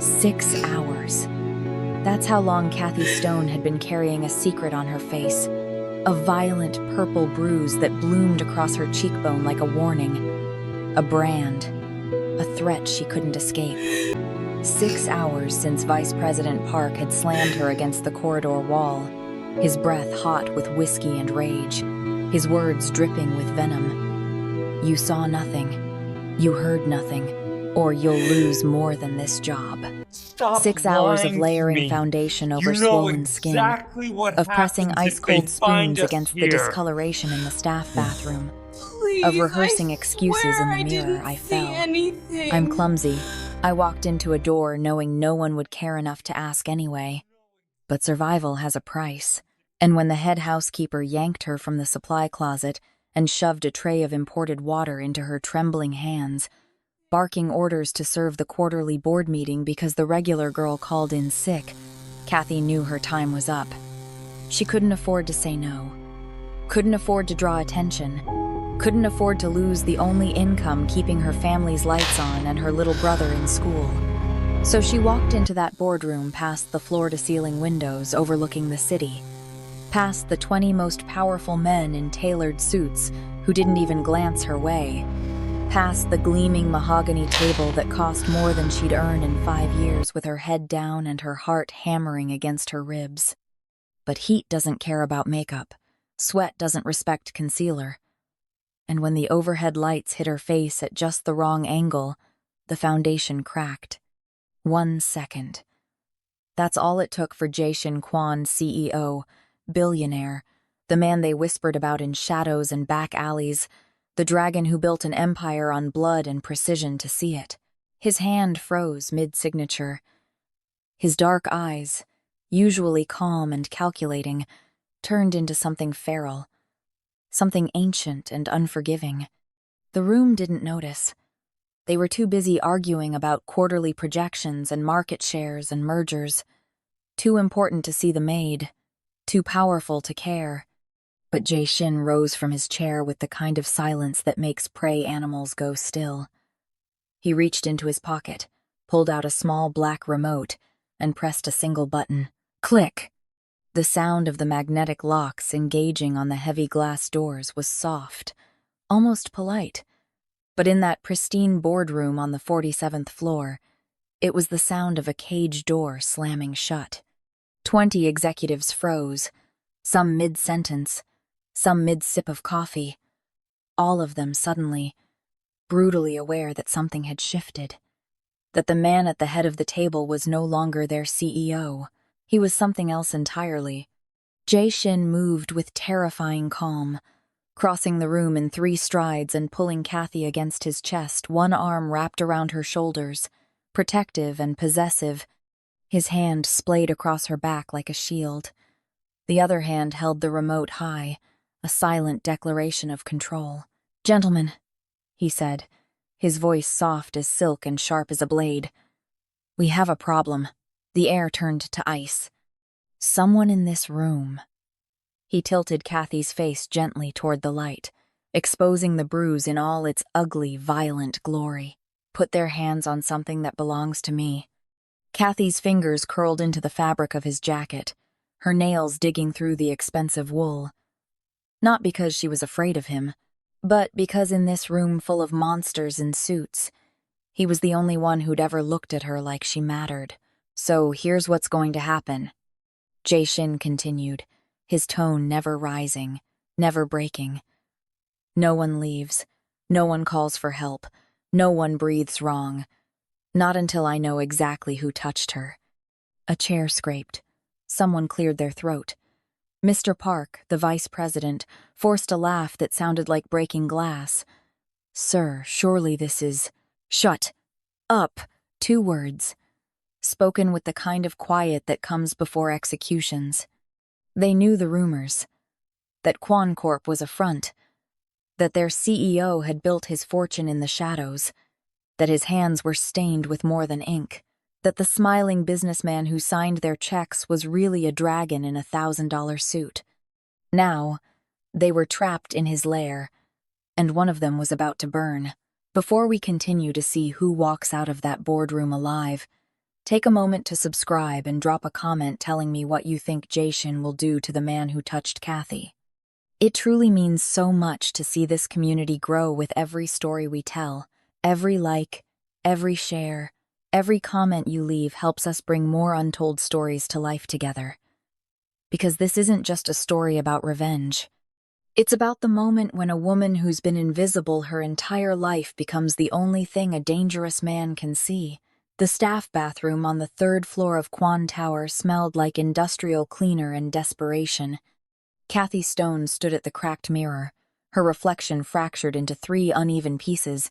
6 hours. That's how long Cathy Stone had been carrying a secret on her face. A violent purple bruise that bloomed across her cheekbone like a warning. A brand. A threat she couldn't escape. 6 hours since Vice President Park had slammed her against the corridor wall, his breath hot with whiskey and rage, his words dripping with venom. You saw nothing. You heard nothing. Or you'll lose more than this job. Stop 6 hours of lying to layering me. foundation over You know swollen skin, exactly what of pressing happens if they ice-cold find spoons us against the here. discoloration in the staff bathroom, Please, of rehearsing I excuses swear in I the mirror. didn't I see fell. anything. I'm clumsy. I walked into a door knowing no one would care enough to ask anyway. But survival has a price. And when the head housekeeper yanked her from the supply closet and shoved a tray of imported water into her trembling hands, barking orders to serve the quarterly board meeting because the regular girl called in sick, Cathy knew her time was up. She couldn't afford to say no. Couldn't afford to draw attention. Couldn't afford to lose the only income keeping her family's lights on and her little brother in school. So she walked into that boardroom past the floor-to-ceiling windows overlooking the city, past the 20 most powerful men in tailored suits who didn't even glance her way, past the gleaming mahogany table that cost more than she'd earned in 5 years with her head down and her heart hammering against her ribs. But heat doesn't care about makeup. Sweat doesn't respect concealer. And when the overhead lights hit her face at just the wrong angle, the foundation cracked. 1 second. That's all it took for Jae-Shin Kwon, CEO, billionaire, the man they whispered about in shadows and back alleys, the dragon who built an empire on blood and precision to see it. His hand froze mid-signature. His dark eyes, usually calm and calculating, turned into something feral, something ancient and unforgiving. The room didn't notice. They were too busy arguing about quarterly projections and market shares and mergers. Too important to see the Maid, too powerful to care. But Jae-Shin rose from his chair with the kind of silence that makes prey animals go still. He reached into his pocket, pulled out a small black remote, and pressed a single button. Click! The sound of the magnetic locks engaging on the heavy glass doors was soft, almost polite. But in that pristine boardroom on the 47th floor, it was the sound of a cage door slamming shut. 20 executives froze, some mid-sentence, some mid-sip of coffee, all of them suddenly, brutally aware that something had shifted, that the man at the head of the table was no longer their CEO. He was something else entirely. Jae-Shin moved with terrifying calm, crossing the room in 3 strides and pulling Cathy against his chest, one arm wrapped around her shoulders, protective and possessive. His hand splayed across her back like a shield. The other hand held the remote high, a silent declaration of control. "Gentlemen," he said, his voice soft as silk and sharp as a blade. "We have a problem." The air turned to ice. "Someone in this room." He tilted Cathy's face gently toward the light, exposing the bruise in all its ugly, violent glory. "Put their hands on something that belongs to me." Cathy's fingers curled into the fabric of his jacket, her nails digging through the expensive wool. Not because she was afraid of him, but because in this room full of monsters in suits, he was the only one who'd ever looked at her like she mattered. "So here's what's going to happen," Jae-Shin continued, his tone never rising, never breaking. "No one leaves. No one calls for help. No one breathes wrong. Not until I know exactly who touched her." A chair scraped. Someone cleared their throat. Mr. Park, the vice president, forced a laugh that sounded like breaking glass. "Sir, surely this is—" "Shut up!" 2 words, spoken with the kind of quiet that comes before executions. They knew the rumors. That Kwon Corp was a front. That their CEO had built his fortune in the shadows. That his hands were stained with more than ink. That the smiling businessman who signed their checks was really a dragon in a $1,000 suit. Now, they were trapped in his lair, and one of them was about to burn. Before we continue to see who walks out of that boardroom alive, Take a moment to subscribe and drop a comment telling me what you think Jae-Shin will do to the man who touched Cathy. It truly means so much to see this community grow with every story we tell. Every like, every share, every comment you leave helps us bring more untold stories to life together. Because this isn't just a story about revenge. It's about the moment when a woman who's been invisible her entire life becomes the only thing a dangerous man can see. The staff bathroom on the third floor of Kwon Tower smelled like industrial cleaner and desperation. Cathy Stone stood at the cracked mirror, her reflection fractured into 3 uneven pieces,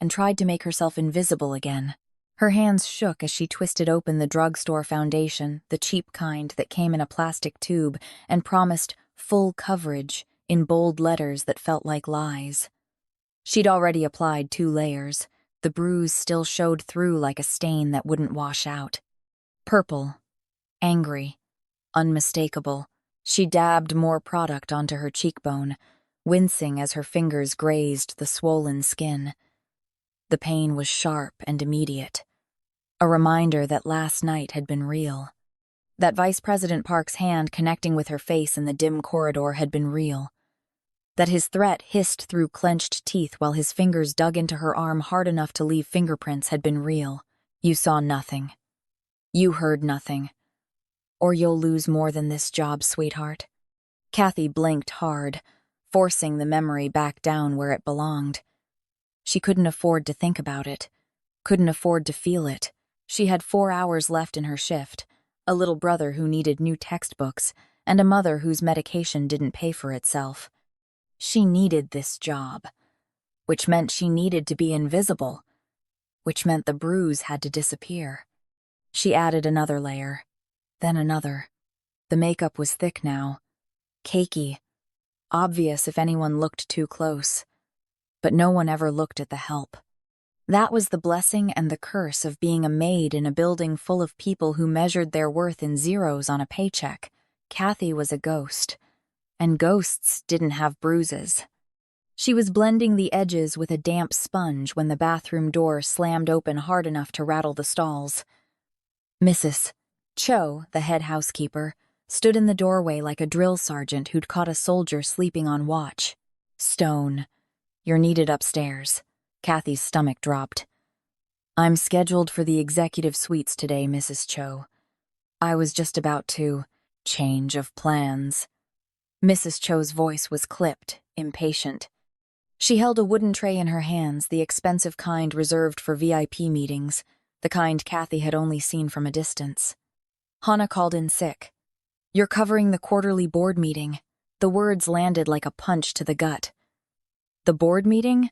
and tried to make herself invisible again. Her hands shook as she twisted open the drugstore foundation, the cheap kind that came in a plastic tube and promised full coverage in bold letters that felt like lies. She'd already applied 2 layers. The bruise still showed through like a stain that wouldn't wash out. Purple, angry, unmistakable. She dabbed more product onto her cheekbone, wincing as her fingers grazed the swollen skin. The pain was sharp and immediate, a reminder that last night had been real. That Vice President Park's hand connecting with her face in the dim corridor had been real. That his threat hissed through clenched teeth while his fingers dug into her arm hard enough to leave fingerprints had been real. You saw nothing. You heard nothing. Or you'll lose more than this job, sweetheart. Cathy blinked hard, forcing the memory back down where it belonged. She couldn't afford to think about it, couldn't afford to feel it. She had 4 hours left in her shift, a little brother who needed new textbooks, and a mother whose medication didn't pay for itself. She needed this job, which meant she needed to be invisible, which meant the bruise had to disappear. She added another layer, then another. The makeup was thick now, cakey, obvious if anyone looked too close. But no one ever looked at the help. That was the blessing and the curse of being a maid in a building full of people who measured their worth in zeros on a paycheck. Cathy was a ghost, and ghosts didn't have bruises. She was blending the edges with a damp sponge when the bathroom door slammed open hard enough to rattle the stalls. Mrs. Cho, the head housekeeper, stood in the doorway like a drill sergeant who'd caught a soldier sleeping on watch. Stone, you're needed upstairs. Cathy's stomach dropped. I'm scheduled for the executive suites today, Mrs. Cho. I was just about to change of plans. Mrs. Cho's voice was clipped, impatient. She held a wooden tray in her hands, the expensive kind reserved for VIP meetings, the kind Cathy had only seen from a distance. Hana called in sick. You're covering the quarterly board meeting. The words landed like a punch to the gut. The board meeting?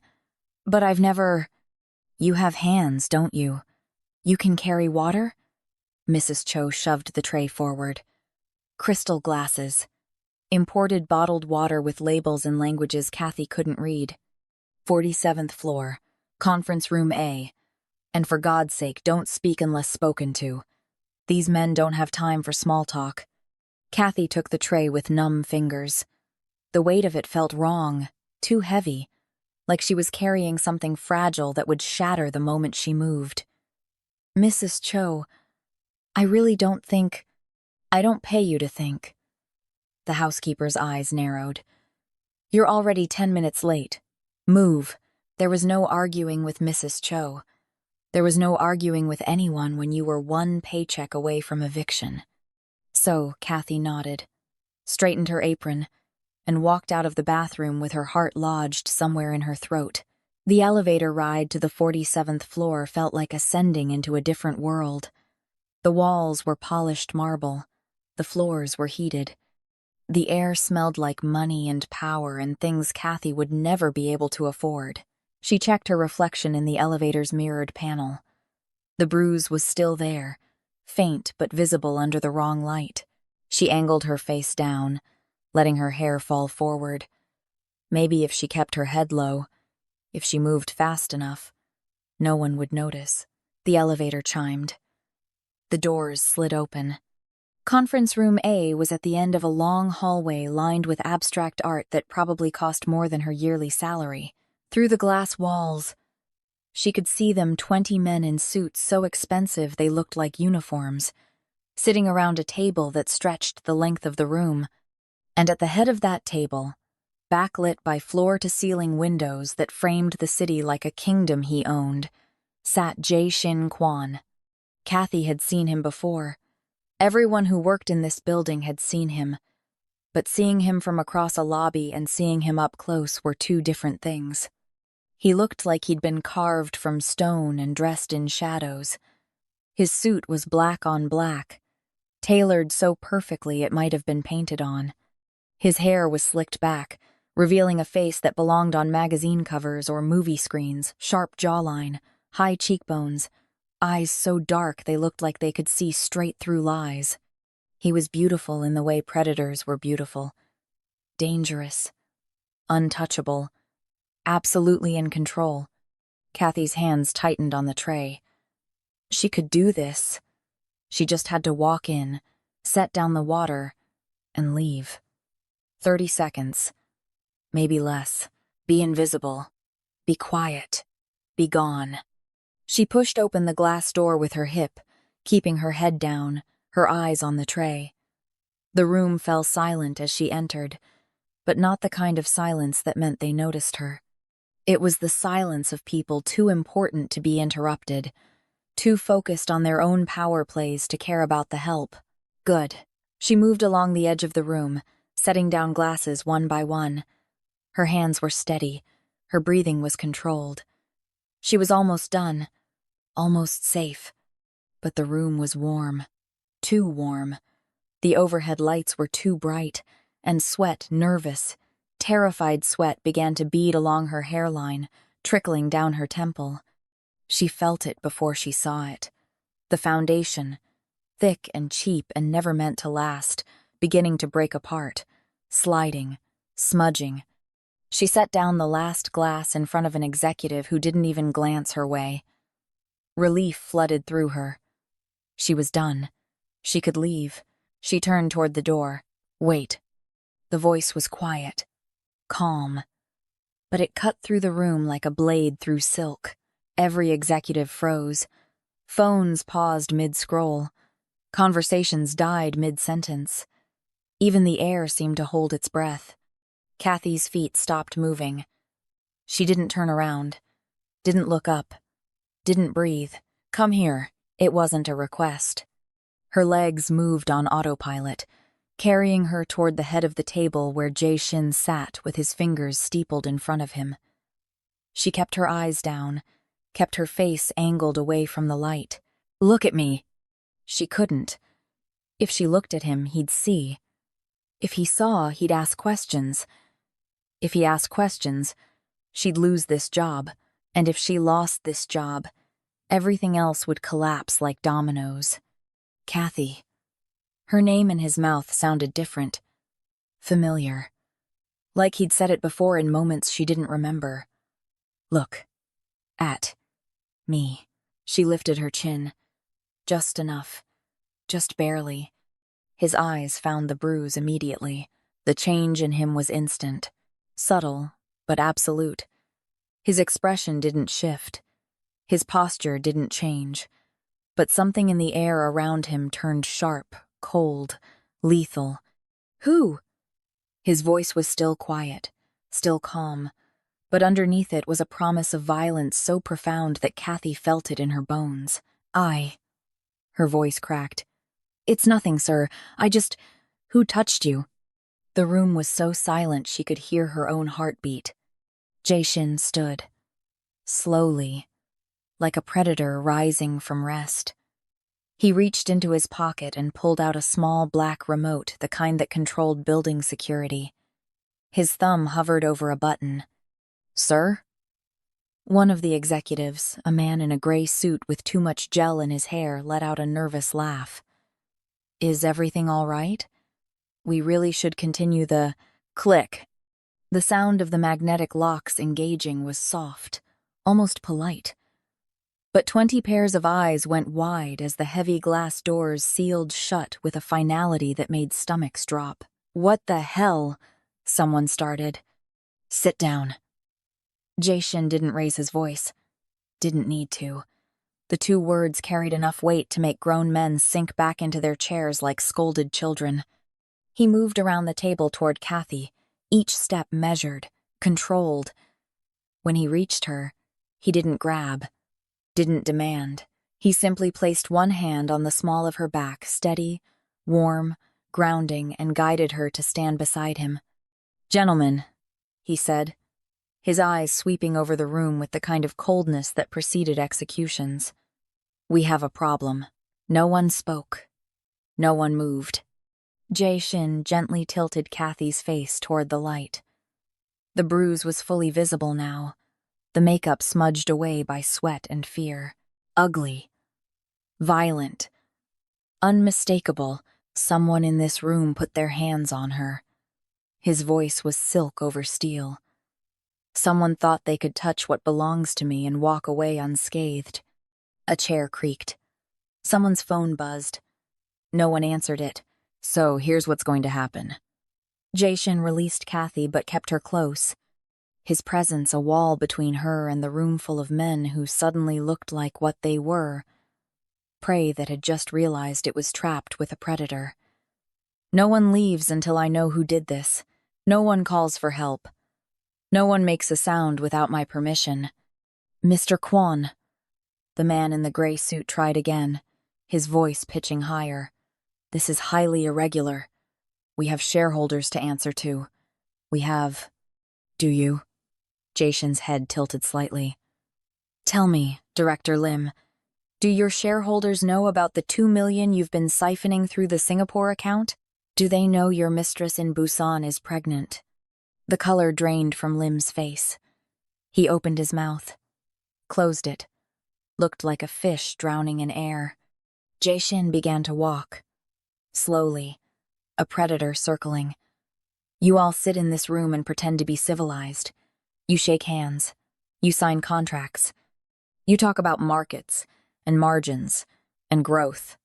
But I've never... You have hands, don't you? You can carry water? Mrs. Cho shoved the tray forward. Crystal glasses. Imported bottled water with labels in languages Cathy couldn't read. 47th floor. Conference room A. And for God's sake, don't speak unless spoken to. These men don't have time for small talk. Cathy took the tray with numb fingers. The weight of it felt wrong, too heavy, like she was carrying something fragile that would shatter the moment she moved. Mrs. Cho, I really don't think... I don't pay you to think. The housekeeper's eyes narrowed. You're already 10 minutes late. Move. There was no arguing with Mrs. Cho. There was no arguing with anyone when you were 1 paycheck away from eviction. So, Cathy nodded, straightened her apron, and walked out of the bathroom with her heart lodged somewhere in her throat. The elevator ride to the 47th floor felt like ascending into a different world. The walls were polished marble. The floors were heated. The air smelled like money and power and things Cathy would never be able to afford. She checked her reflection in the elevator's mirrored panel. The bruise was still there, faint but visible under the wrong light. She angled her face down, letting her hair fall forward. Maybe if she kept her head low, if she moved fast enough, no one would notice. The elevator chimed. The doors slid open. Conference room A was at the end of a long hallway lined with abstract art that probably cost more than her yearly salary. Through the glass walls, She could see them, 20 men in suits so expensive they looked like uniforms, sitting around a table that stretched the length of the room. And at the head of that table, backlit by floor-to-ceiling windows that framed the city like a kingdom he owned, sat Jae-Shin Kwon. Cathy had seen him before. Everyone who worked in this building had seen him, but seeing him from across a lobby and seeing him up close were two different things. He looked like he'd been carved from stone and dressed in shadows. His suit was black on black, tailored so perfectly it might have been painted on. His hair was slicked back, revealing a face that belonged on magazine covers or movie screens, sharp jawline, high cheekbones, eyes so dark they looked like they could see straight through lies. He was beautiful in the way predators were beautiful. Dangerous. Untouchable. Absolutely in control. Cathy's hands tightened on the tray. She could do this. She just had to walk in, set down the water, and leave. 30 seconds. Maybe less. Be invisible. Be quiet. Be gone. She pushed open the glass door with her hip, keeping her head down, her eyes on the tray. The room fell silent as she entered, but not the kind of silence that meant they noticed her. It was the silence of people too important to be interrupted, too focused on their own power plays to care about the help. Good. She moved along the edge of the room, setting down glasses one by one. Her hands were steady, her breathing was controlled. She was almost done, almost safe, but the room was warm. Too warm. The overhead lights were too bright, and sweat, nervous, terrified sweat began to bead along her hairline, trickling down her temple. She felt it before she saw it. The foundation, thick and cheap and never meant to last, beginning to break apart, sliding, smudging. She set down the last glass in front of an executive who didn't even glance her way. Relief flooded through her. She was done. She could leave. She turned toward the door. Wait. The voice was quiet, calm, but it cut through the room like a blade through silk. Every executive froze. Phones paused mid-scroll. Conversations died mid-sentence. Even the air seemed to hold its breath. Cathy's feet stopped moving. She didn't turn around, didn't look up, didn't breathe. Come here. It wasn't a request. Her legs moved on autopilot, carrying her toward the head of the table where Jae-Shin sat with his fingers steepled in front of him. She kept her eyes down, kept her face angled away from the light. Look at me. She couldn't. If she looked at him, he'd see. If he saw, he'd ask questions. If he asked questions, she'd lose this job, and if she lost this job, everything else would collapse like dominoes. Cathy. Her name in his mouth sounded different. Familiar. Like he'd said it before in moments she didn't remember. Look. At. Me. She lifted her chin. Just enough. Just barely. His eyes found the bruise immediately. The change in him was instant. Subtle, but absolute. His expression didn't shift. His posture didn't change. But something in the air around him turned sharp, cold, lethal. Who? His voice was still quiet, still calm, but underneath it was a promise of violence so profound that Cathy felt it in her bones. I. Her voice cracked. It's nothing, sir. Who touched you? The room was so silent she could hear her own heartbeat. Jae-Shin stood. Slowly, like a predator rising from rest. He reached into his pocket and pulled out a small black remote, the kind that controlled building security. His thumb hovered over a button. Sir? One of the executives, a man in a gray suit with too much gel in his hair, let out a nervous laugh. Is everything all right? We really should continue the click. The sound of the magnetic locks engaging was soft, almost polite. But 20 pairs of eyes went wide as the heavy glass doors sealed shut with a finality that made stomachs drop. What the hell? Someone started. Sit down. Jae-Shin didn't raise his voice. didn't need to. The two words carried enough weight to make grown men sink back into their chairs like scolded children. He moved around the table toward Cathy, each step measured, controlled. When he reached her, he didn't grab, didn't demand. He simply placed one hand on the small of her back, steady, warm, grounding, and guided her to stand beside him. "Gentlemen," he said, his eyes sweeping over the room with the kind of coldness that preceded executions. "We have a problem." No one spoke. No one moved. Jae-Shin gently tilted Cathy's face toward the light. The bruise was fully visible now, the makeup smudged away by sweat and fear. Ugly. Violent. Unmistakable. Someone in this room put their hands on her. His voice was silk over steel. Someone thought they could touch what belongs to me and walk away unscathed. A chair creaked. Someone's phone buzzed. No one answered it. "So here's what's going to happen." Jae-Shin released Cathy but kept her close. His presence a wall between her and the room full of men who suddenly looked like what they were. Prey that had just realized it was trapped with a predator. "No one leaves until I know who did this. No one calls for help. No one makes a sound without my permission." "Mr. Kwon." The man in the gray suit tried again, his voice pitching higher. "This is highly irregular. We have shareholders to answer to. We have... Do you?" Jae-Shin's head tilted slightly. "Tell me, Director Lim, do your shareholders know about the 2 million you've been siphoning through the Singapore account? Do they know your mistress in Busan is pregnant?" The color drained from Lim's face. He opened his mouth, closed it, looked like a fish drowning in air. Jae-Shin began to walk. Slowly, a predator circling. "You all sit in this room and pretend to be civilized. You shake hands. You sign contracts. You talk about markets and margins and growth."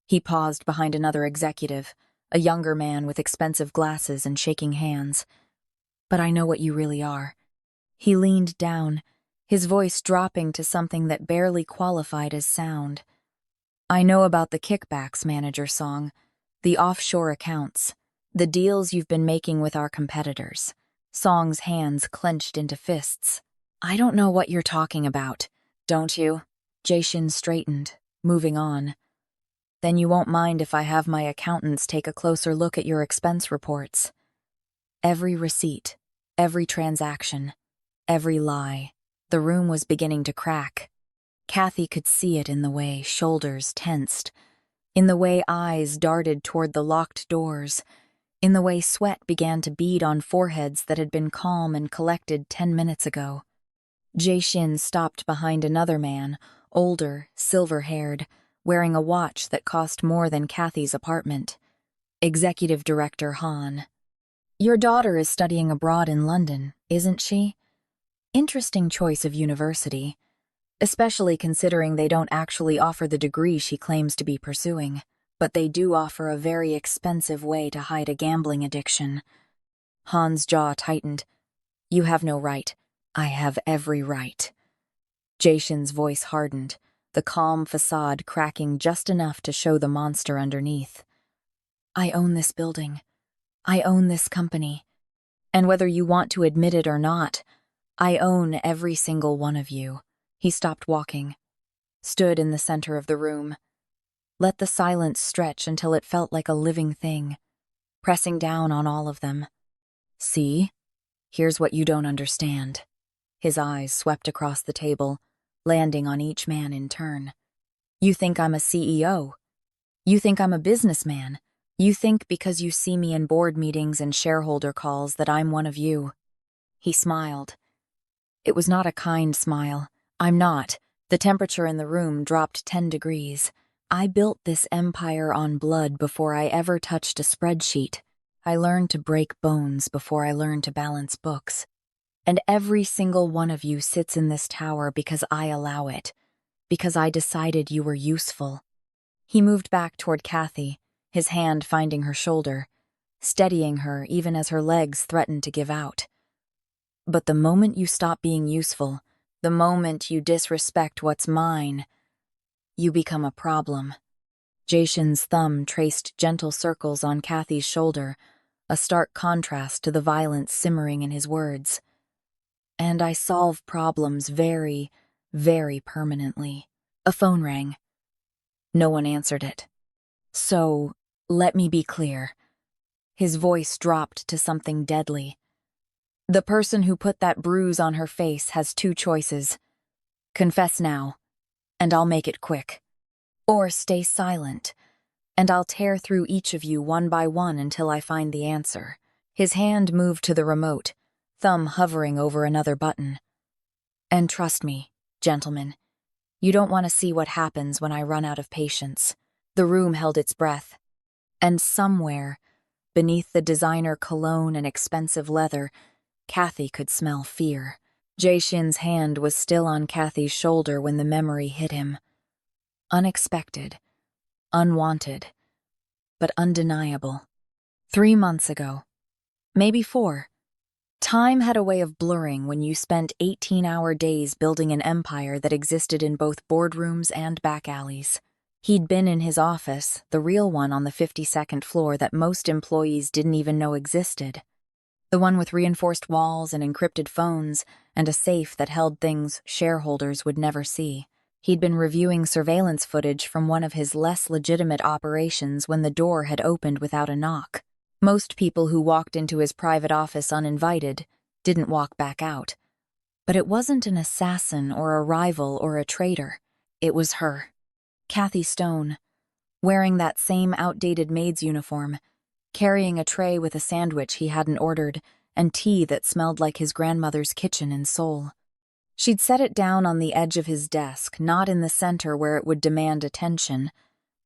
He paused behind another executive, a younger man with expensive glasses and shaking hands. "But I know what you really are." He leaned down, his voice dropping to something that barely qualified as sound. "I know about the kickbacks manager song, the offshore accounts, the deals you've been making with our competitors." Song's hands clenched into fists. "I don't know what you're talking about, don't you?" Jae-Shin straightened, moving on. "Then you won't mind if I have my accountants take a closer look at your expense reports. Every receipt, every transaction, every lie." The room was beginning to crack. Cathy could see it in the way shoulders tensed, in the way eyes darted toward the locked doors, in the way sweat began to bead on foreheads that had been calm and collected 10 minutes ago. Jae-Shin stopped behind another man, older, silver-haired, wearing a watch that cost more than Cathy's apartment. Executive Director Han. "Your daughter is studying abroad in London, isn't she? Interesting choice of university, especially considering they don't actually offer the degree she claims to be pursuing, but they do offer a very expensive way to hide a gambling addiction." Han's jaw tightened. "You have no right. I have every right." Jae-Shin's voice hardened, the calm facade cracking just enough to show the monster underneath. "I own this building. I own this company. And whether you want to admit it or not, I own every single one of you." He stopped walking, stood in the center of the room, let the silence stretch until it felt like a living thing, pressing down on all of them. "See? Here's what you don't understand." His eyes swept across the table, landing on each man in turn. "You think I'm a CEO. You think I'm a businessman. You think because you see me in board meetings and shareholder calls that I'm one of you." He smiled. It was not a kind smile. "I'm not." The temperature in the room dropped 10 degrees. "I built this empire on blood before I ever touched a spreadsheet. I learned to break bones before I learned to balance books. And every single one of you sits in this tower because I allow it, because I decided you were useful." He moved back toward Cathy, his hand finding her shoulder, steadying her even as her legs threatened to give out. "But the moment you stop being useful, The moment you disrespect what's mine, you become a problem. Jae-Shin's thumb traced gentle circles on Cathy's shoulder, a stark contrast to the violence simmering in his words. And I solve problems very, very permanently. A phone rang. No one answered it. So, let me be clear. His voice dropped to something deadly. The person who put that bruise on her face has two choices. Confess now, and I'll make it quick. Or stay silent, and I'll tear through each of you one by one until I find the answer. His hand moved to the remote, thumb hovering over another button. And trust me, gentlemen, you don't want to see what happens when I run out of patience. The room held its breath, and somewhere, beneath the designer cologne and expensive leather, Cathy could smell fear. Jae-Shin's hand was still on Cathy's shoulder when the memory hit him. Unexpected, unwanted, but undeniable. 3 months ago, maybe 4. Time had a way of blurring when you spent 18-hour days building an empire that existed in both boardrooms and back alleys. He'd been in his office, the real one on the 52nd floor that most employees didn't even know existed. The one with reinforced walls and encrypted phones, and a safe that held things shareholders would never see. He'd been reviewing surveillance footage from one of his less legitimate operations when the door had opened without a knock. Most people who walked into his private office uninvited didn't walk back out. But it wasn't an assassin or a rival or a traitor. It was her. Cathy Stone, wearing that same outdated maid's uniform, carrying a tray with a sandwich he hadn't ordered and tea that smelled like his grandmother's kitchen in Seoul. She'd set it down on the edge of his desk, not in the center where it would demand attention,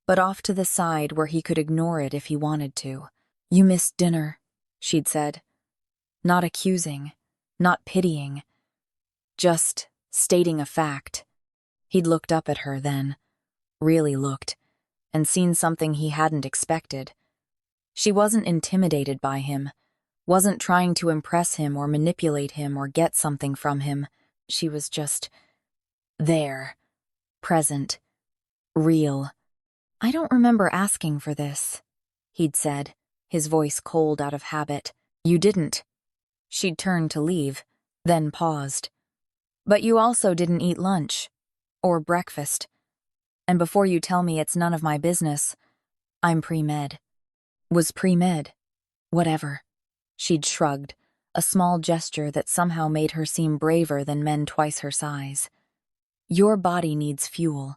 but off to the side where he could ignore it if he wanted to. "You missed dinner," she'd said. Not accusing, not pitying, just stating a fact. He'd looked up at her then, really looked, and seen something he hadn't expected. She wasn't intimidated by him, wasn't trying to impress him or manipulate him or get something from him. She was just there, present, real. "I don't remember asking for this," he'd said, his voice cold out of habit. "You didn't." She'd turned to leave, then paused. "But you also didn't eat lunch, or breakfast. And before you tell me it's none of my business, I'm pre-med." Was pre-med. Whatever. She'd shrugged, a small gesture that somehow made her seem braver than men twice her size. "Your body needs fuel.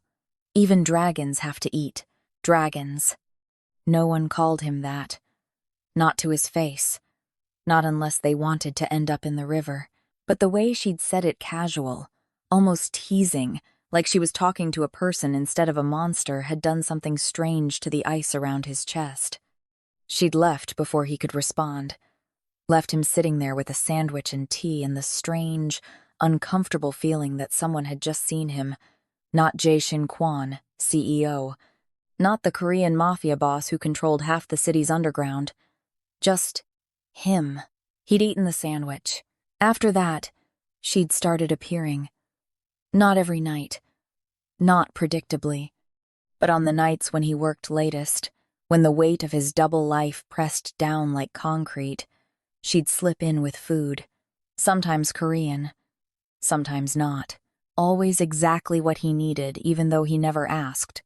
Even dragons have to eat. Dragons." No one called him that. Not to his face. Not unless they wanted to end up in the river. But the way she'd said it casual, almost teasing, like she was talking to a person instead of a monster, had done something strange to the ice around his chest. She'd left before he could respond. Left him sitting there with a sandwich and tea and the strange, uncomfortable feeling that someone had just seen him. Not Jae-Shin Kwon, CEO. Not the Korean Mafia boss who controlled half the city's underground. Just him. He'd eaten the sandwich. After that, she'd started appearing. Not every night. Not predictably. But on the nights when he worked latest, when the weight of his double life pressed down like concrete, she'd slip in with food. Sometimes Korean. Sometimes not. Always exactly what he needed, even though he never asked.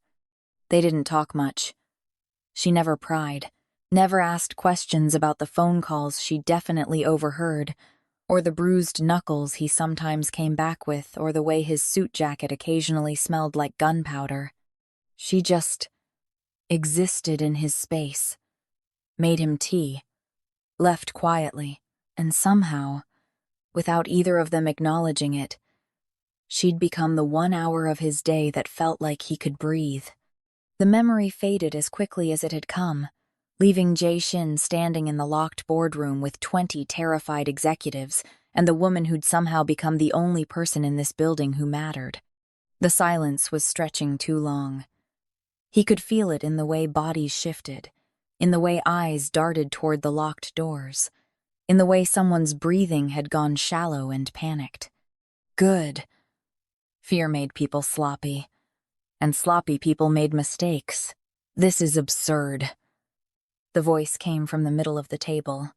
They didn't talk much. She never pried. Never asked questions about the phone calls she definitely overheard, or the bruised knuckles he sometimes came back with, or the way his suit jacket occasionally smelled like gunpowder. She just existed in his space, made him tea, left quietly, and somehow, without either of them acknowledging it, she'd become the 1 hour of his day that felt like he could breathe. The memory faded as quickly as it had come, leaving Jae-Shin standing in the locked boardroom with 20 terrified executives and the woman who'd somehow become the only person in this building who mattered. The silence was stretching too long. He could feel it in the way bodies shifted, in the way eyes darted toward the locked doors, in the way someone's breathing had gone shallow and panicked. Good. Fear made people sloppy, and sloppy people made mistakes. This is absurd. The voice came from the middle of the table.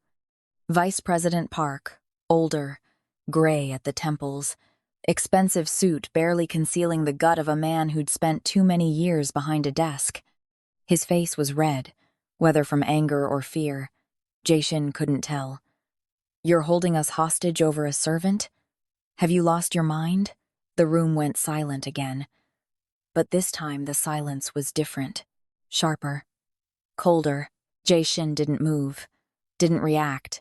Vice President Park, older, gray at the temples, expensive suit barely concealing the gut of a man who'd spent too many years behind a desk. His face was red, whether from anger or fear. Jae-Shin couldn't tell. "You're holding us hostage over a servant? Have you lost your mind?" The room went silent again. But this time the silence was different, sharper, colder. Jae-Shin didn't move, didn't react,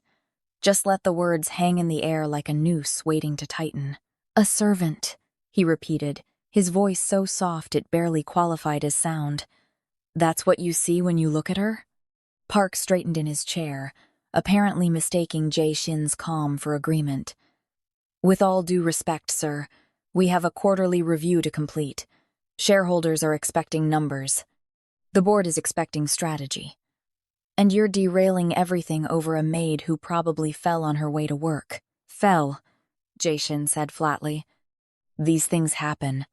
just let the words hang in the air like a noose waiting to tighten. "A servant," he repeated, his voice so soft it barely qualified as sound. "That's what you see when you look at her?" Park straightened in his chair, apparently mistaking Jae-Shin's calm for agreement. "With all due respect, sir, we have a quarterly review to complete. Shareholders are expecting numbers. The board is expecting strategy. And you're derailing everything over a maid who probably fell on her way to work." "Fell," Jae-Shin said flatly. "These things happen."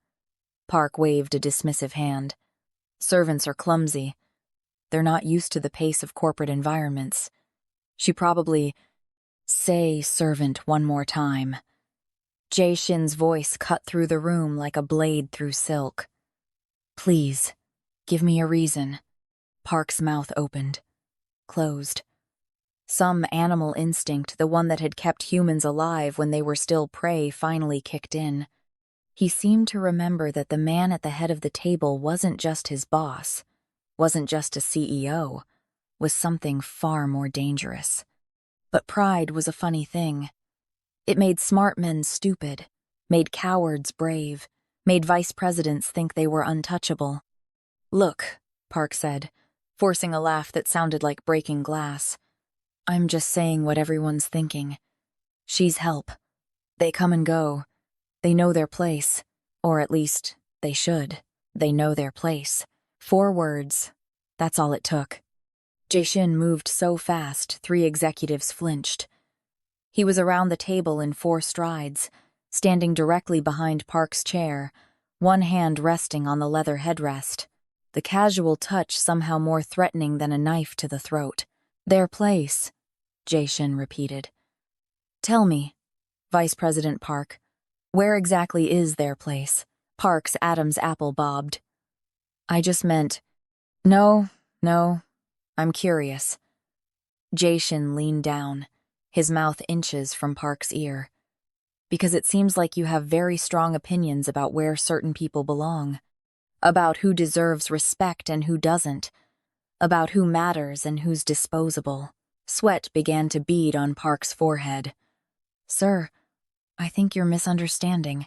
Park waved a dismissive hand. "Servants are clumsy. They're not used to the pace of corporate environments. She probably—" "Say servant one more time." Jae-Shin's voice cut through the room like a blade through silk. "Please, give me a reason." Park's mouth opened, closed. Some animal instinct, the one that had kept humans alive when they were still prey, finally kicked in. He seemed to remember that the man at the head of the table wasn't just his boss, wasn't just a CEO, was something far more dangerous. But pride was a funny thing. It made smart men stupid, made cowards brave, made vice presidents think they were untouchable. "Look," Park said, forcing a laugh that sounded like breaking glass. "I'm just saying what everyone's thinking. She's help. They come and go. They know their place. Or at least, they should. They know their place." 4 words. That's all it took. Jae-Shin moved so fast, 3 executives flinched. He was around the table in 4 strides, standing directly behind Park's chair, one hand resting on the leather headrest, the casual touch somehow more threatening than a knife to the throat. "Their place," Jae-Shin repeated. "Tell me, Vice President Park, where exactly is their place?" Park's Adam's apple bobbed. "I just meant—" No, I'm curious." Jae-Shin leaned down, his mouth inches from Park's ear. "Because it seems like you have very strong opinions about where certain people belong, about who deserves respect and who doesn't, about who matters and who's disposable." Sweat began to bead on Park's forehead. "Sir, I think you're misunderstanding."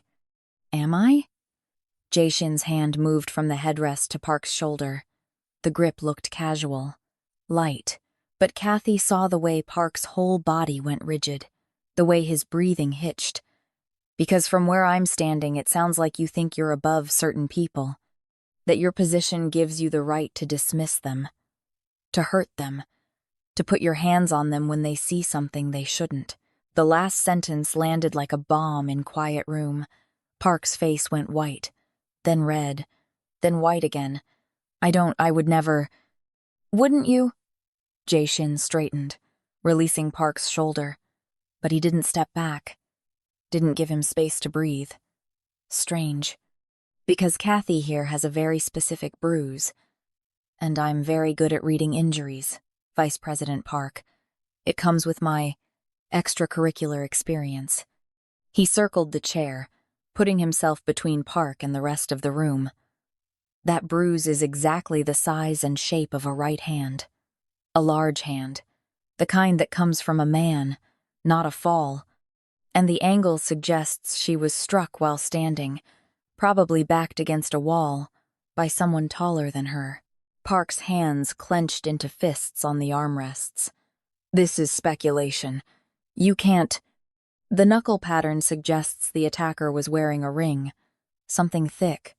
"Am I?" Jae-Shin's hand moved from the headrest to Park's shoulder. The grip looked casual, light, but Cathy saw the way Park's whole body went rigid, the way his breathing hitched. "Because from where I'm standing, it sounds like you think you're above certain people, that your position gives you the right to dismiss them, to hurt them, to put your hands on them when they see something they shouldn't." The last sentence landed like a bomb in quiet room. Park's face went white, then red, then white again. I would never." "Wouldn't you?" Jae-Shin straightened, releasing Park's shoulder, but he didn't step back, didn't give him space to breathe. Strange, because Cathy here has a very specific bruise, and I'm very good at reading injuries, Vice President Park. It comes with my extracurricular experience. He circled the chair, putting himself between Park and the rest of the room. "That bruise is exactly the size and shape of a right hand. A large hand. The kind that comes from a man, not a fall. And the angle suggests she was struck while standing, probably backed against a wall, by someone taller than her." Park's hands clenched into fists on the armrests. "This is speculation. You can't—" The knuckle pattern suggests the attacker was wearing a ring, something thick,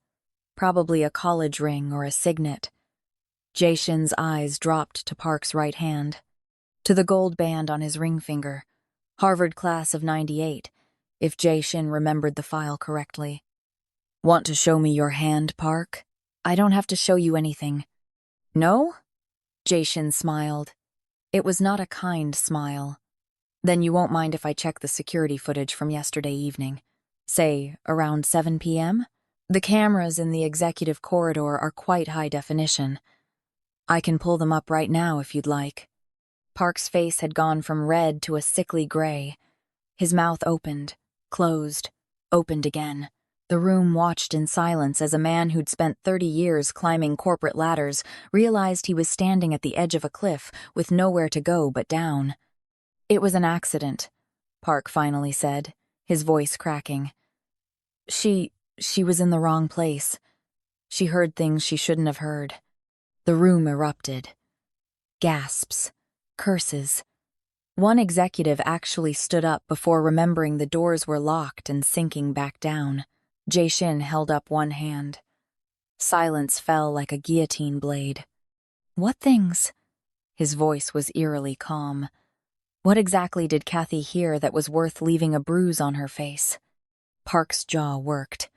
probably a college ring or a signet. Jae-Shin's eyes dropped to Park's right hand, to the gold band on his ring finger, Harvard class of '98, if Jae-Shin remembered the file correctly. Want to show me your hand, Park? I don't have to show you anything. No? Jae-Shin smiled. It was not a kind smile. Then you won't mind if I check the security footage from yesterday evening. Say, around 7 p.m.? The cameras in the executive corridor are quite high definition. I can pull them up right now if you'd like. Park's face had gone from red to a sickly gray. His mouth opened, closed, opened again. The room watched in silence as a man who'd spent 30 years climbing corporate ladders realized he was standing at the edge of a cliff with nowhere to go but down. It was an accident, Park finally said, his voice cracking. She was in the wrong place. She heard things she shouldn't have heard. The room erupted. Gasps. Curses. One executive actually stood up before remembering the doors were locked and sinking back down. Jae-Shin held up one hand. Silence fell like a guillotine blade. What things? His voice was eerily calm. What exactly did Cathy hear that was worth leaving a bruise on her face? Park's jaw worked.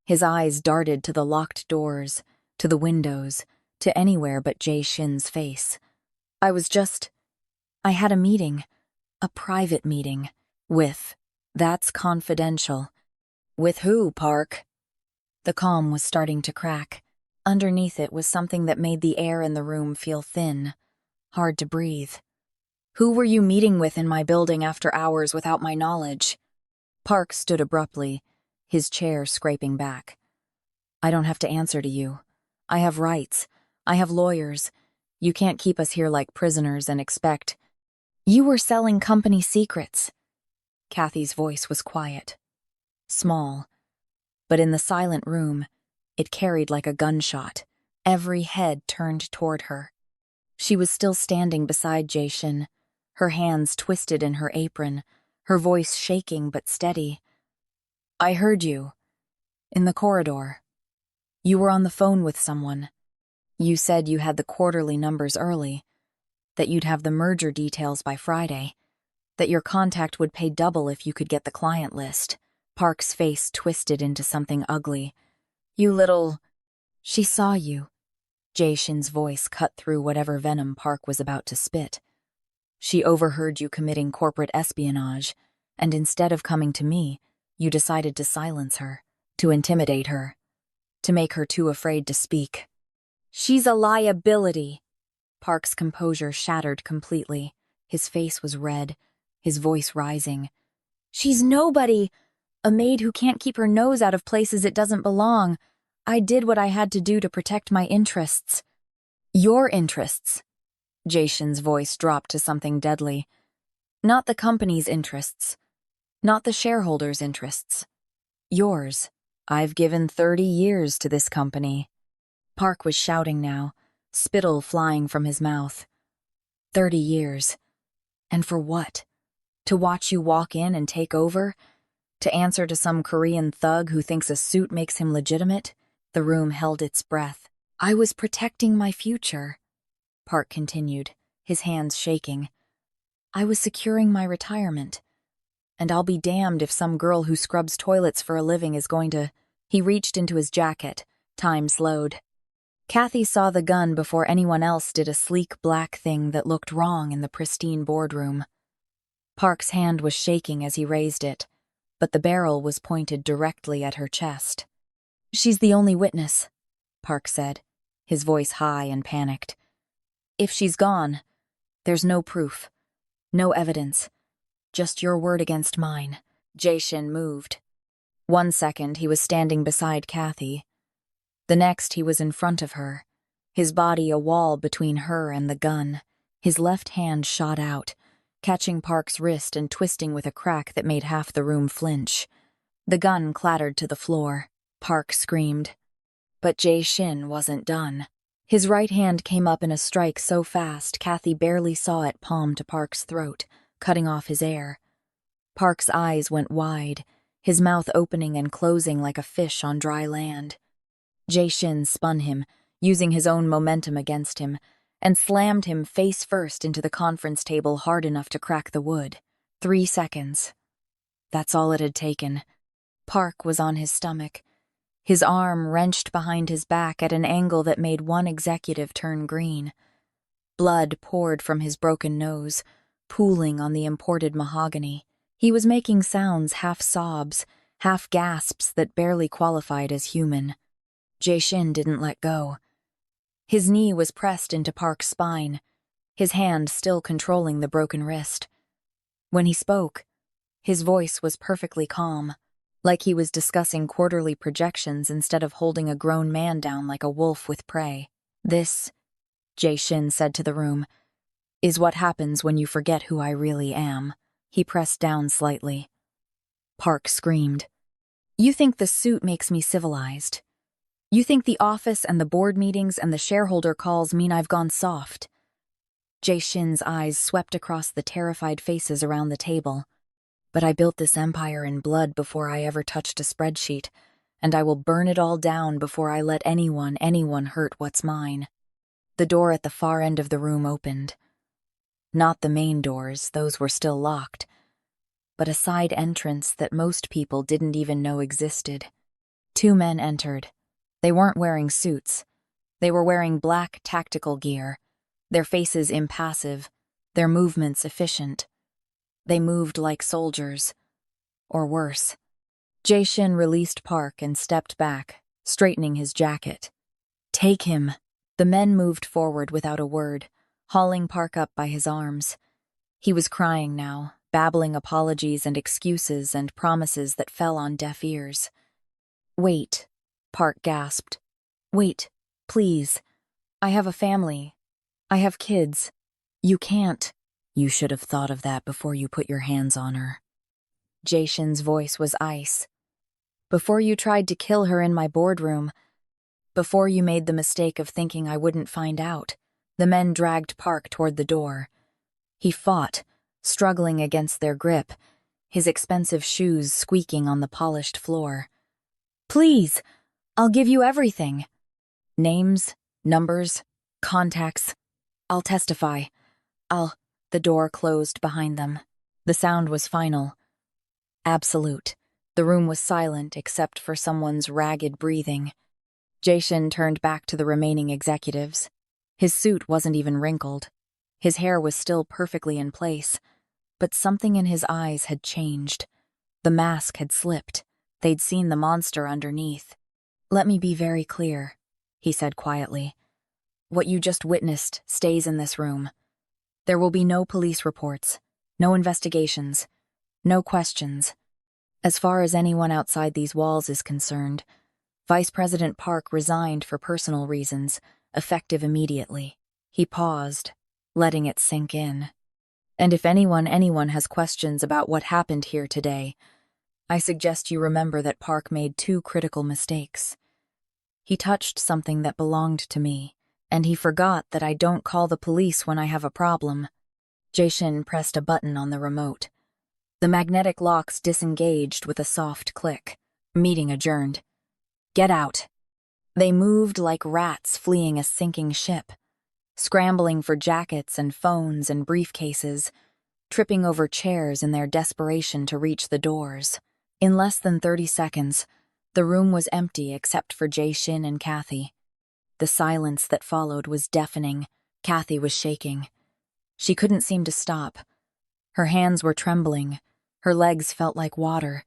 His eyes darted to the locked doors, to the windows, to anywhere but Jae-Shin's face. I had a meeting. A private meeting. With. That's confidential. With who, Park? The calm was starting to crack. Underneath it was something that made the air in the room feel thin, hard to breathe. Who were you meeting with in my building after hours without my knowledge? Park stood abruptly, his chair scraping back. I don't have to answer to you. I have rights. I have lawyers. You can't keep us here like prisoners and expect. You were selling company secrets. Cathy's voice was quiet. Small. But in the silent room, it carried like a gunshot. Every head turned toward her. She was still standing beside Jae-Shin, her hands twisted in her apron, her voice shaking but steady. I heard you. In the corridor. You were on the phone with someone. You said you had the quarterly numbers early, that you'd have the merger details by Friday, that your contact would pay double if you could get the client list. Park's face twisted into something ugly. You little... She saw you. Jae-Shin's voice cut through whatever venom Park was about to spit. She overheard you committing corporate espionage, and instead of coming to me, you decided to silence her, to intimidate her, to make her too afraid to speak. She's a liability. Park's composure shattered completely. His face was red, his voice rising. She's nobody. A maid who can't keep her nose out of places it doesn't belong. I did what I had to do to protect my interests. Your interests. Jae-Shin's voice dropped to something deadly. Not the company's interests. Not the shareholders' interests. Yours. I've given 30 years to this company. Park was shouting now, spittle flying from his mouth. 30 years. And for what? To watch you walk in and take over? To answer to some Korean thug who thinks a suit makes him legitimate? The room held its breath. I was protecting my future, Park continued, his hands shaking. I was securing my retirement. And I'll be damned if some girl who scrubs toilets for a living is going to... He reached into his jacket. Time slowed. Cathy saw the gun before anyone else did a sleek black thing that looked wrong in the pristine boardroom. Park's hand was shaking as he raised it, but the barrel was pointed directly at her chest. She's the only witness, Park said, his voice high and panicked. If she's gone, there's no proof, no evidence, just your word against mine. Jae-Shin moved. 1 second he was standing beside Cathy. The next he was in front of her, his body a wall between her and the gun. His left hand shot out, catching Park's wrist and twisting with a crack that made half the room flinch. The gun clattered to the floor. Park screamed. But Jae-Shin wasn't done. His right hand came up in a strike so fast Cathy barely saw it palm to Park's throat, cutting off his air. Park's eyes went wide, his mouth opening and closing like a fish on dry land. Jae-Shin spun him, using his own momentum against him, and slammed him face first into the conference table hard enough to crack the wood. 3 seconds. That's all it had taken. Park was on his stomach, His arm wrenched behind his back at an angle that made one executive turn green. Blood poured from his broken nose, pooling on the imported mahogany. He was making sounds half sobs, half gasps that barely qualified as human. Jae-Shin didn't let go. His knee was pressed into Park's spine, his hand still controlling the broken wrist. When he spoke, his voice was perfectly calm, like he was discussing quarterly projections instead of holding a grown man down like a wolf with prey. "This," Jae-Shin said to the room, "is what happens when you forget who I really am." He pressed down slightly. Park screamed. "You think the suit makes me civilized. You think the office and the board meetings and the shareholder calls mean I've gone soft." Jae-Shin's eyes swept across the terrified faces around the table. "But I built this empire in blood before I ever touched a spreadsheet, and I will burn it all down before I let anyone hurt what's mine." The door at the far end of the room opened. Not the main doors, those were still locked, but a side entrance that most people didn't even know existed. Two men entered. They weren't wearing suits. They were wearing black tactical gear, their faces impassive, their movements efficient. They moved like soldiers, or worse. Jae-Shin released Park and stepped back, straightening his jacket. "Take him." The men moved forward without a word, hauling Park up by his arms. He was crying now, babbling apologies and excuses and promises that fell on deaf ears. "Wait," Park gasped. "Wait, please. I have a family. I have kids. You can't." "You should have thought of that before you put your hands on her." Jae-Shin's voice was ice. "Before you tried to kill her in my boardroom. Before you made the mistake of thinking I wouldn't find out." The men dragged Park toward the door. He fought, struggling against their grip, his expensive shoes squeaking on the polished floor. "Please, I'll give you everything. Names, numbers, contacts. I'll testify. The door closed behind them. The sound was final. Absolute. The room was silent except for someone's ragged breathing. Jae-Shin turned back to the remaining executives. His suit wasn't even wrinkled. His hair was still perfectly in place, but something in his eyes had changed. The mask had slipped. They'd seen the monster underneath. "Let me be very clear," he said quietly. "What you just witnessed stays in this room. There will be no police reports, no investigations, no questions. As far as anyone outside these walls is concerned, Vice President Park resigned for personal reasons, effective immediately." He paused, letting it sink in. "And if anyone has questions about what happened here today, I suggest you remember that Park made two critical mistakes. He touched something that belonged to me, and he forgot that I don't call the police when I have a problem." Jae-Shin pressed a button on the remote. The magnetic locks disengaged with a soft click. Meeting adjourned. "Get out." They moved like rats fleeing a sinking ship, scrambling for jackets and phones and briefcases, tripping over chairs in their desperation to reach the doors. In less than 30 seconds, the room was empty except for Jae-Shin and Cathy. The silence that followed was deafening. Cathy was shaking. She couldn't seem to stop. Her hands were trembling, her legs felt like water,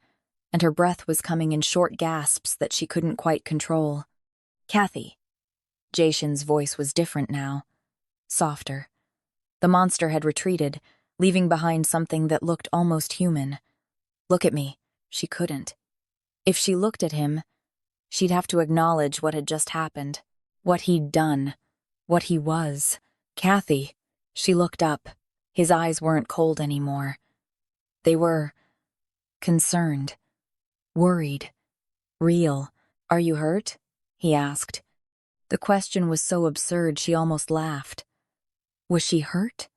and her breath was coming in short gasps that she couldn't quite control. "Cathy." Jae-Shin's voice was different now, softer. The monster had retreated, leaving behind something that looked almost human. "Look at me." She couldn't. If she looked at him, she'd have to acknowledge what had just happened, what he'd done, what he was. "Cathy." She looked up. His eyes weren't cold anymore. They were concerned, worried, real. "Are you hurt?" he asked. The question was so absurd she almost laughed. Was she hurt?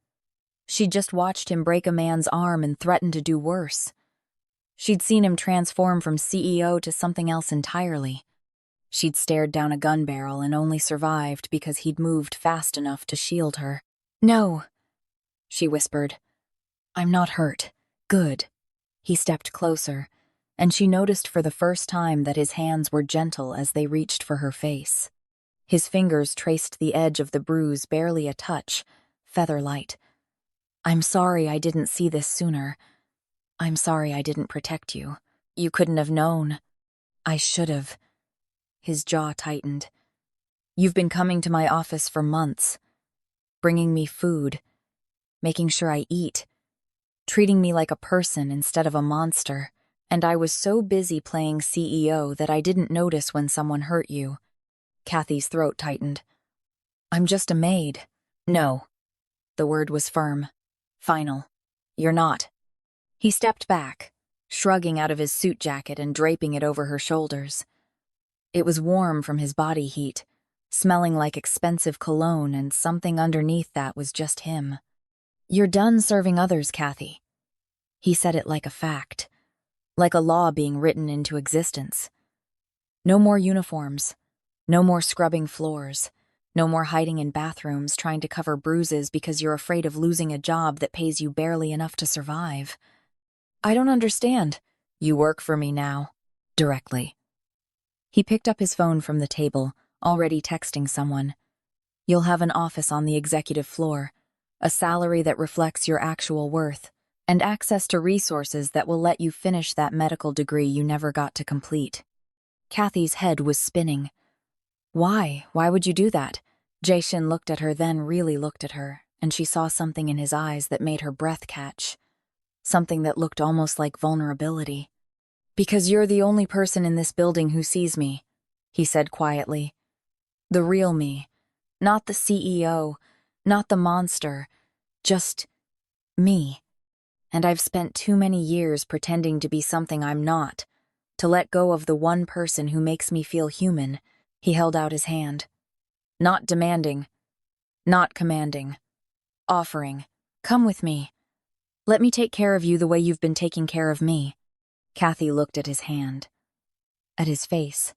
She'd just watched him break a man's arm and threaten to do worse. She'd seen him transform from CEO to something else entirely. She'd stared down a gun barrel and only survived because he'd moved fast enough to shield her. "No," she whispered. "I'm not hurt. Good." He stepped closer, and she noticed for the first time that his hands were gentle as they reached for her face. His fingers traced the edge of the bruise barely a touch, feather-light. "I'm sorry I didn't see this sooner. I'm sorry I didn't protect you. You couldn't have known. I should have." His jaw tightened. "You've been coming to my office for months, bringing me food, making sure I eat, treating me like a person instead of a monster, and I was so busy playing CEO that I didn't notice when someone hurt you." Cathy's throat tightened. "I'm just a maid." "No." The word was firm. Final. "You're not." He stepped back, shrugging out of his suit jacket and draping it over her shoulders. It was warm from his body heat, smelling like expensive cologne, and something underneath that was just him. "You're done serving others, Cathy." He said it like a fact, like a law being written into existence. No more uniforms, no more scrubbing floors, no more hiding in bathrooms trying to cover bruises because you're afraid of losing a job that pays you barely enough to survive. "I don't understand." "You work for me now." Directly. He picked up his phone from the table, already texting someone. "You'll have an office on the executive floor, a salary that reflects your actual worth, and access to resources that will let you finish that medical degree you never got to complete." Cathy's head was spinning. Why? Why would you do that? Jae-Shin looked at her, then really looked at her, and she saw something in his eyes that made her breath catch. Something that looked almost like vulnerability. "Because you're the only person in this building who sees me," he said quietly. "The real me. Not the CEO, not the monster. Just me. And I've spent too many years pretending to be something I'm not, to let go of the one person who makes me feel human." He held out his hand. "Not demanding. Not commanding. Offering. Come with me. Let me take care of you the way you've been taking care of me." Cathy looked at his hand. At his face.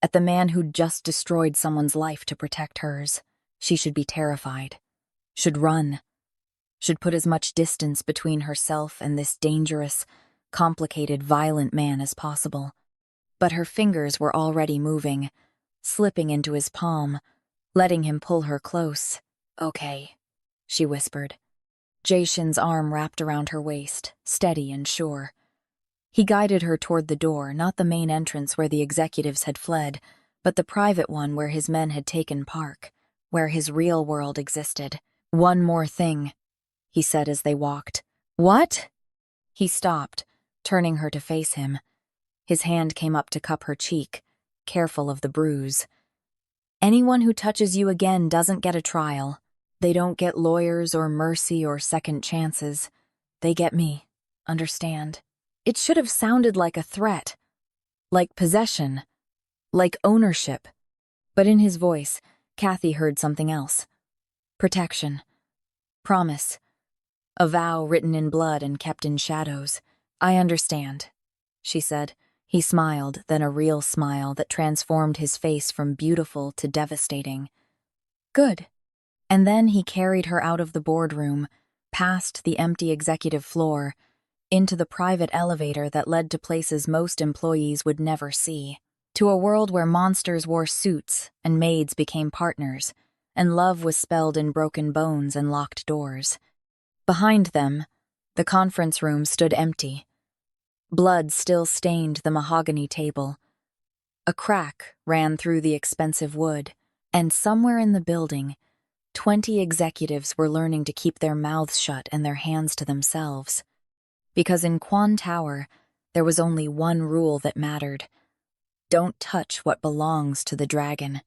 At the man who'd just destroyed someone's life to protect hers. She should be terrified. Should run. Should put as much distance between herself and this dangerous, complicated, violent man as possible. But her fingers were already moving, slipping into his palm, letting him pull her close. "Okay," she whispered. Jae-Shin's arm wrapped around her waist, steady and sure. He guided her toward the door, not the main entrance where the executives had fled, but the private one where his men had taken park, where his real world existed. "One more thing," he said as they walked. "What?" He stopped, turning her to face him. His hand came up to cup her cheek, careful of the bruise. "Anyone who touches you again doesn't get a trial. They don't get lawyers or mercy or second chances. They get me. Understand?" It should have sounded like a threat, like possession, like ownership. But in his voice, Cathy heard something else. Protection. Promise. A vow written in blood and kept in shadows. "I understand," she said. He smiled, then a real smile that transformed his face from beautiful to devastating. "Good." And then he carried her out of the boardroom, past the empty executive floor, into the private elevator that led to places most employees would never see, to a world where monsters wore suits and maids became partners, and love was spelled in broken bones and locked doors. Behind them, the conference room stood empty. Blood still stained the mahogany table. A crack ran through the expensive wood, and somewhere in the building, 20 executives were learning to keep their mouths shut and their hands to themselves. Because in Kwon Tower, there was only one rule that mattered. Don't touch what belongs to the dragon.